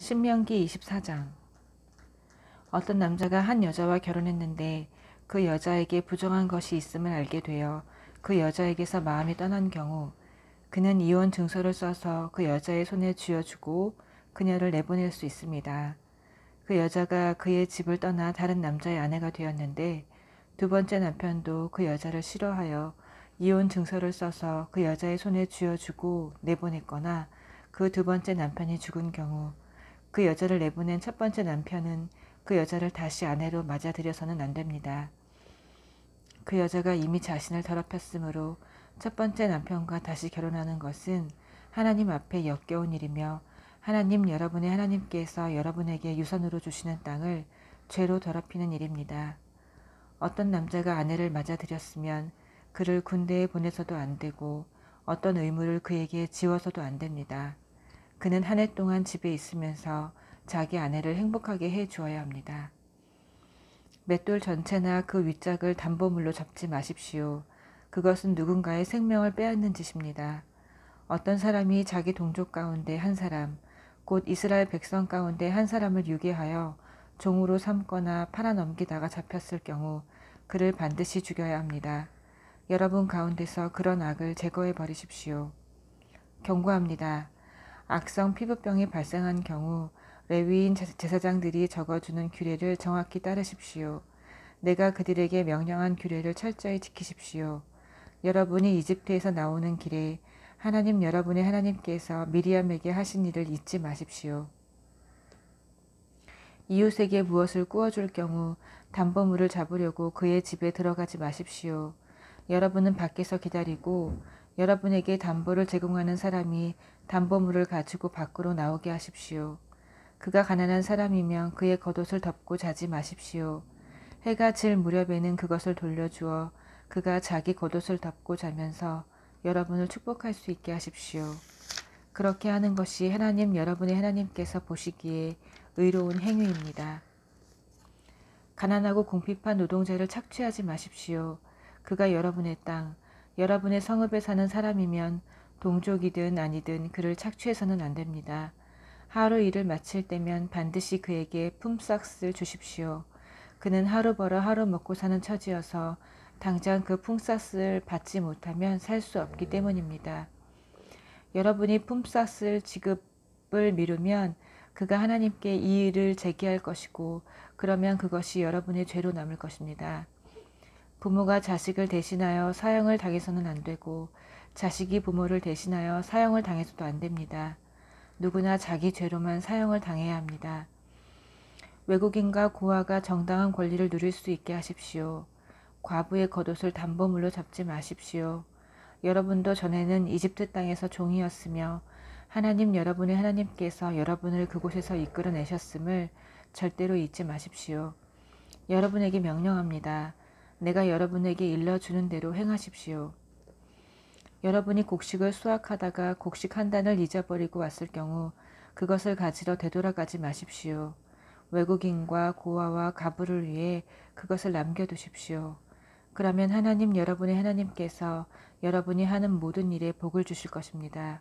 신명기 24장. 어떤 남자가 한 여자와 결혼했는데 그 여자에게 부정한 것이 있음을 알게 되어 그 여자에게서 마음이 떠난 경우 그는 이혼 증서를 써서 그 여자의 손에 쥐어주고 그녀를 내보낼 수 있습니다. 그 여자가 그의 집을 떠나 다른 남자의 아내가 되었는데 두 번째 남편도 그 여자를 싫어하여 이혼 증서를 써서 그 여자의 손에 쥐어주고 내보냈거나 그 두 번째 남편이 죽은 경우 그 여자를 내보낸 첫 번째 남편은 그 여자를 다시 아내로 맞아들여서는 안 됩니다. 그 여자가 이미 자신을 더럽혔으므로 첫 번째 남편과 다시 결혼하는 것은 하나님 앞에 역겨운 일이며 하나님 여러분의 하나님께서 여러분에게 유선으로 주시는 땅을 죄로 더럽히는 일입니다. 어떤 남자가 아내를 맞아들였으면 그를 군대에 보내서도 안 되고 어떤 의무를 그에게 지워서도 안 됩니다. 그는 한 해 동안 집에 있으면서 자기 아내를 행복하게 해 주어야 합니다. 맷돌 전체나 그 윗짝을 담보물로 잡지 마십시오. 그것은 누군가의 생명을 빼앗는 짓입니다. 어떤 사람이 자기 동족 가운데 한 사람, 곧 이스라엘 백성 가운데 한 사람을 유괴하여 종으로 삼거나 팔아넘기다가 잡혔을 경우 그를 반드시 죽여야 합니다. 여러분 가운데서 그런 악을 제거해 버리십시오. 경고합니다. 악성 피부병이 발생한 경우 레위인 제사장들이 적어주는 규례를 정확히 따르십시오. 내가 그들에게 명령한 규례를 철저히 지키십시오. 여러분이 이집트에서 나오는 길에 하나님 여러분의 하나님께서 미리암에게 하신 일을 잊지 마십시오. 이웃에게 무엇을 구워줄 경우 담보물을 잡으려고 그의 집에 들어가지 마십시오. 여러분은 밖에서 기다리고 여러분에게 담보를 제공하는 사람이 담보물을 가지고 밖으로 나오게 하십시오. 그가 가난한 사람이면 그의 겉옷을 덮고 자지 마십시오. 해가 질 무렵에는 그것을 돌려주어 그가 자기 겉옷을 덮고 자면서 여러분을 축복할 수 있게 하십시오. 그렇게 하는 것이 하나님 여러분의 하나님께서 보시기에 의로운 행위입니다. 가난하고 궁핍한 노동자를 착취하지 마십시오. 그가 여러분의 땅, 여러분의 성읍에 사는 사람이면 동족이든 아니든 그를 착취해서는 안 됩니다. 하루 일을 마칠 때면 반드시 그에게 품삯을 주십시오. 그는 하루 벌어 하루 먹고 사는 처지여서 당장 그 품삯을 받지 못하면 살 수 없기 때문입니다. 여러분이 품삯을 지급을 미루면 그가 하나님께 이 일을 제기할 것이고 그러면 그것이 여러분의 죄로 남을 것입니다. 부모가 자식을 대신하여 사형을 당해서는 안 되고 자식이 부모를 대신하여 사형을 당해서도 안 됩니다. 누구나 자기 죄로만 사형을 당해야 합니다. 외국인과 고아가 정당한 권리를 누릴 수 있게 하십시오. 과부의 겉옷을 담보물로 잡지 마십시오. 여러분도 전에는 이집트 땅에서 종이었으며 하나님 여러분의 하나님께서 여러분을 그곳에서 이끌어내셨음을 절대로 잊지 마십시오. 여러분에게 명령합니다. 내가 여러분에게 일러주는 대로 행하십시오. 여러분이 곡식을 수확하다가 곡식 한 단을 잊어버리고 왔을 경우 그것을 가지러 되돌아가지 마십시오. 외국인과 고아와 가부를 위해 그것을 남겨두십시오. 그러면 하나님 여러분의 하나님께서 여러분이 하는 모든 일에 복을 주실 것입니다.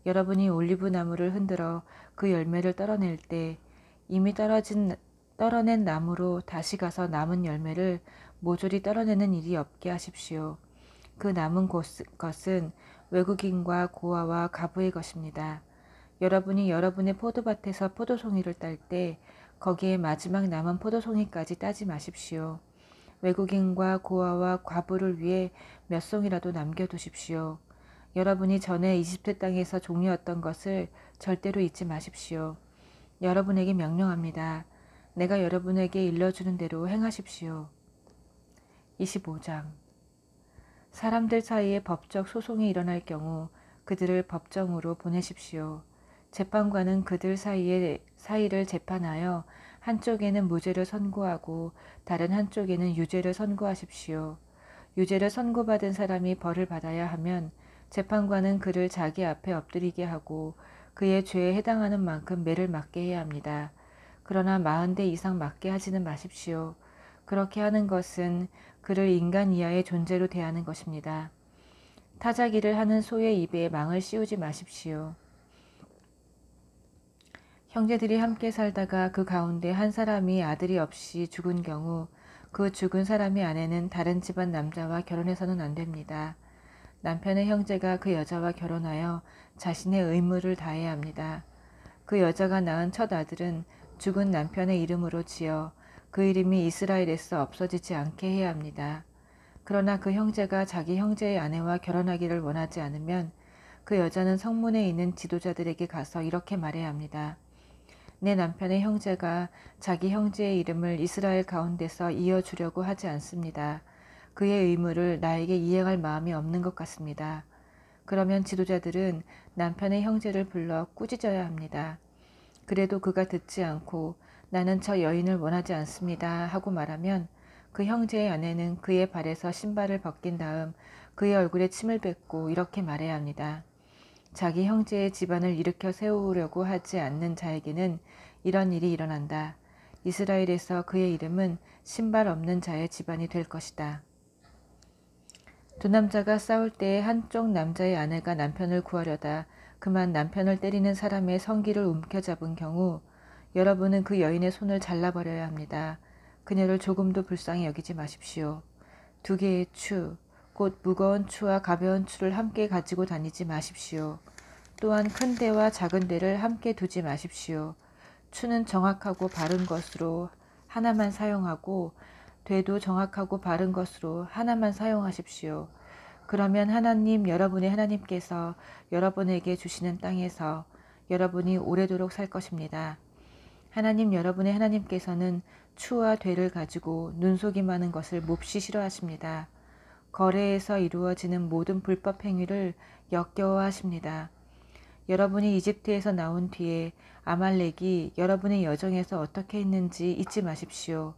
여러분이 올리브 나무를 흔들어 그 열매를 떨어낼 때 이미 떨어낸 나무로 다시 가서 남은 열매를 모조리 떨어내는 일이 없게 하십시오. 그 남은 것은 외국인과 고아와 가부의 것입니다. 여러분이 여러분의 포도밭에서 포도송이를 딸 때 거기에 마지막 남은 포도송이까지 따지 마십시오. 외국인과 고아와 과부를 위해 몇 송이라도 남겨두십시오. 여러분이 전에 이집트 땅에서 종이었던 것을 절대로 잊지 마십시오. 여러분에게 명령합니다. 내가 여러분에게 일러주는 대로 행하십시오. 25장. 사람들 사이에 법적 소송이 일어날 경우 그들을 법정으로 보내십시오. 재판관은 그들 사이를 재판하여 한쪽에는 무죄를 선고하고 다른 한쪽에는 유죄를 선고하십시오. 유죄를 선고받은 사람이 벌을 받아야 하면 재판관은 그를 자기 앞에 엎드리게 하고 그의 죄에 해당하는 만큼 매를 맞게 해야 합니다. 그러나 40대 이상 맞게 하지는 마십시오. 그렇게 하는 것은 그를 인간 이하의 존재로 대하는 것입니다. 타자기를 하는 소의 입에 망을 씌우지 마십시오. 형제들이 함께 살다가 그 가운데 한 사람이 아들이 없이 죽은 경우 그 죽은 사람의 아내는 다른 집안 남자와 결혼해서는 안 됩니다. 남편의 형제가 그 여자와 결혼하여 자신의 의무를 다해야 합니다. 그 여자가 낳은 첫 아들은 죽은 남편의 이름으로 지어 그 이름이 이스라엘에서 없어지지 않게 해야 합니다. 그러나 그 형제가 자기 형제의 아내와 결혼하기를 원하지 않으면 그 여자는 성문에 있는 지도자들에게 가서 이렇게 말해야 합니다. 내 남편의 형제가 자기 형제의 이름을 이스라엘 가운데서 이어주려고 하지 않습니다. 그의 의무를 나에게 이행할 마음이 없는 것 같습니다. 그러면 지도자들은 남편의 형제를 불러 꾸짖어야 합니다. 그래도 그가 듣지 않고 나는 저 여인을 원하지 않습니다 하고 말하면 그 형제의 아내는 그의 발에서 신발을 벗긴 다음 그의 얼굴에 침을 뱉고 이렇게 말해야 합니다. 자기 형제의 집안을 일으켜 세우려고 하지 않는 자에게는 이런 일이 일어난다. 이스라엘에서 그의 이름은 신발 없는 자의 집안이 될 것이다. 두 남자가 싸울 때에 한쪽 남자의 아내가 남편을 구하려다 그만 남편을 때리는 사람의 성기를 움켜잡은 경우 여러분은 그 여인의 손을 잘라버려야 합니다. 그녀를 조금도 불쌍히 여기지 마십시오. 두 개의 추, 곧 무거운 추와 가벼운 추를 함께 가지고 다니지 마십시오. 또한 큰 데와 작은 데를 함께 두지 마십시오. 추는 정확하고 바른 것으로 하나만 사용하고 되도 정확하고 바른 것으로 하나만 사용하십시오. 그러면 하나님 여러분의 하나님께서 여러분에게 주시는 땅에서 여러분이 오래도록 살 것입니다. 하나님 여러분의 하나님께서는 추와 되를 가지고 눈속이 많은 것을 몹시 싫어하십니다. 거래에서 이루어지는 모든 불법 행위를 역겨워하십니다. 여러분이 이집트에서 나온 뒤에 아말렉이 여러분의 여정에서 어떻게 했는지 잊지 마십시오.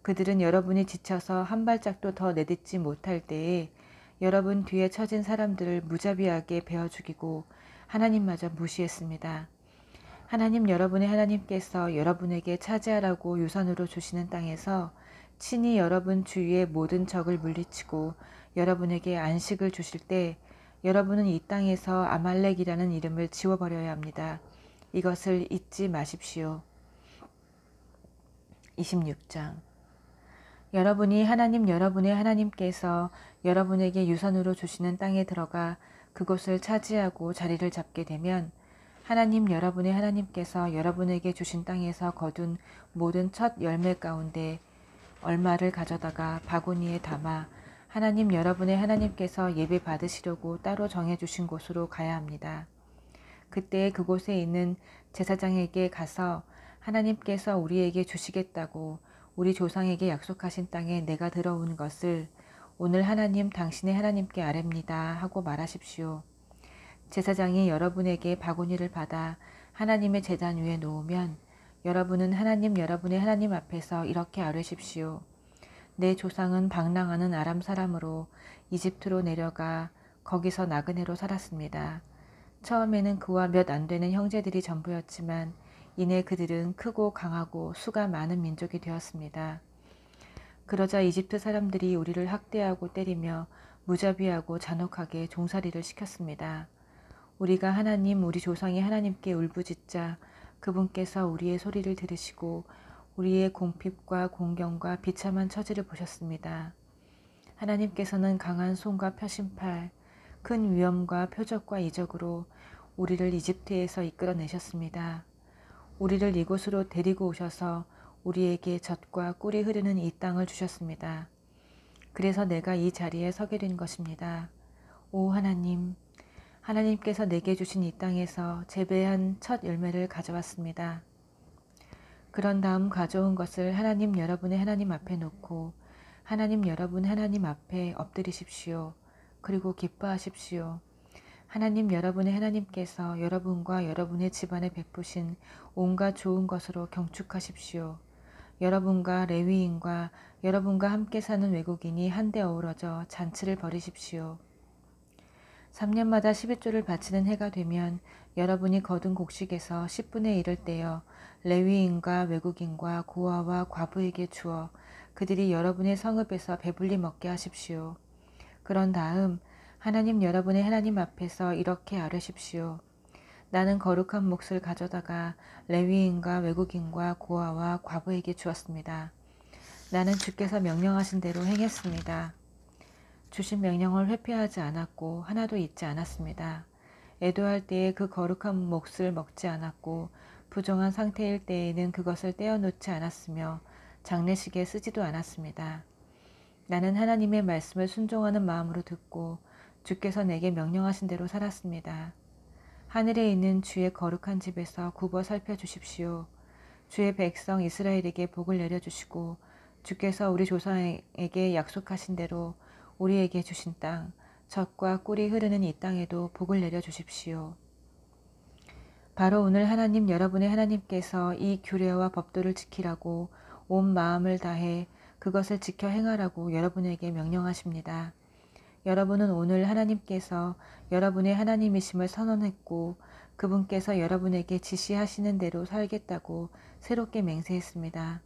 그들은 여러분이 지쳐서 한 발짝도 더 내딛지 못할 때에 여러분 뒤에 처진 사람들을 무자비하게 베어 죽이고 하나님마저 무시했습니다. 하나님 여러분의 하나님께서 여러분에게 차지하라고 유산으로 주시는 땅에서 친히 여러분 주위의 모든 적을 물리치고 여러분에게 안식을 주실 때 여러분은 이 땅에서 아말렉이라는 이름을 지워버려야 합니다. 이것을 잊지 마십시오. 26장 여러분이 하나님 여러분의 하나님께서 여러분에게 유산으로 주시는 땅에 들어가 그곳을 차지하고 자리를 잡게 되면 하나님 여러분의 하나님께서 여러분에게 주신 땅에서 거둔 모든 첫 열매 가운데 얼마를 가져다가 바구니에 담아 하나님 여러분의 하나님께서 예배 받으시려고 따로 정해주신 곳으로 가야 합니다. 그때 그곳에 있는 제사장에게 가서 하나님께서 우리에게 주시겠다고 우리 조상에게 약속하신 땅에 내가 들어온 것을 오늘 하나님 당신의 하나님께 아뢰입니다 하고 말하십시오. 제사장이 여러분에게 바구니를 받아 하나님의 제단 위에 놓으면 여러분은 하나님 여러분의 하나님 앞에서 이렇게 아뢰십시오. 내 조상은 방랑하는 아람 사람으로 이집트로 내려가 거기서 나그네로 살았습니다. 처음에는 그와 몇 안 되는 형제들이 전부였지만 이내 그들은 크고 강하고 수가 많은 민족이 되었습니다. 그러자 이집트 사람들이 우리를 학대하고 때리며 무자비하고 잔혹하게 종살이를 시켰습니다. 우리가 하나님 우리 조상의 하나님께 울부짖자 그분께서 우리의 소리를 들으시고 우리의 공핍과 공경과 비참한 처지를 보셨습니다. 하나님께서는 강한 손과 펴신팔, 큰 위엄과 표적과 이적으로 우리를 이집트에서 이끌어내셨습니다. 우리를 이곳으로 데리고 오셔서 우리에게 젖과 꿀이 흐르는 이 땅을 주셨습니다. 그래서 내가 이 자리에 서게 된 것입니다. 오 하나님, 하나님께서 내게 주신 이 땅에서 재배한 첫 열매를 가져왔습니다. 그런 다음 가져온 것을 하나님 여러분의 하나님 앞에 놓고 하나님 여러분 하나님 앞에 엎드리십시오. 그리고 기뻐하십시오. 하나님 여러분의 하나님께서 여러분과 여러분의 집안에 베푸신 온갖 좋은 것으로 경축하십시오. 여러분과 레위인과 여러분과 함께 사는 외국인이 한데 어우러져 잔치를 벌이십시오. 3년마다 11조를 바치는 해가 되면 여러분이 거둔 곡식에서 10분의 1을 떼어 레위인과 외국인과 고아와 과부에게 주어 그들이 여러분의 성읍에서 배불리 먹게 하십시오. 그런 다음 하나님 여러분의 하나님 앞에서 이렇게 아뢰십시오. 나는 거룩한 몫을 가져다가 레위인과 외국인과 고아와 과부에게 주었습니다. 나는 주께서 명령하신 대로 행했습니다. 주신 명령을 회피하지 않았고 하나도 잊지 않았습니다. 애도할 때에 그 거룩한 몫을 먹지 않았고 부정한 상태일 때에는 그것을 떼어놓지 않았으며 장례식에 쓰지도 않았습니다. 나는 하나님의 말씀을 순종하는 마음으로 듣고 주께서 내게 명령하신 대로 살았습니다. 하늘에 있는 주의 거룩한 집에서 굽어 살펴주십시오. 주의 백성 이스라엘에게 복을 내려주시고 주께서 우리 조상에게 약속하신 대로 우리에게 주신 땅, 젖과 꿀이 흐르는 이 땅에도 복을 내려주십시오. 바로 오늘 하나님 여러분의 하나님께서 이 규례와 법도를 지키라고 온 마음을 다해 그것을 지켜 행하라고 여러분에게 명령하십니다. 여러분은 오늘 하나님께서 여러분의 하나님이심을 선언했고 그분께서 여러분에게 지시하시는 대로 살겠다고 새롭게 맹세했습니다.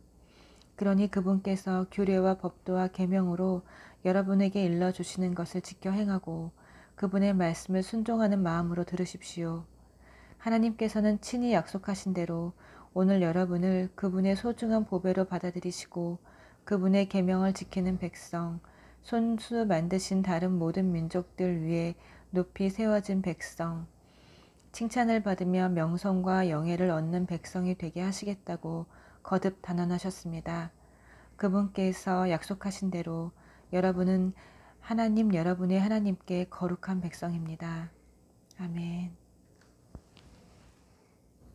그러니 그분께서 규례와 법도와 계명으로 여러분에게 일러주시는 것을 지켜 행하고 그분의 말씀을 순종하는 마음으로 들으십시오. 하나님께서는 친히 약속하신 대로 오늘 여러분을 그분의 소중한 보배로 받아들이시고 그분의 계명을 지키는 백성, 손수 만드신 다른 모든 민족들 위에 높이 세워진 백성, 칭찬을 받으며 명성과 영예를 얻는 백성이 되게 하시겠다고 거듭 단언하셨습니다. 그분께서 약속하신 대로 여러분은 하나님 여러분의 하나님께 거룩한 백성입니다. 아멘.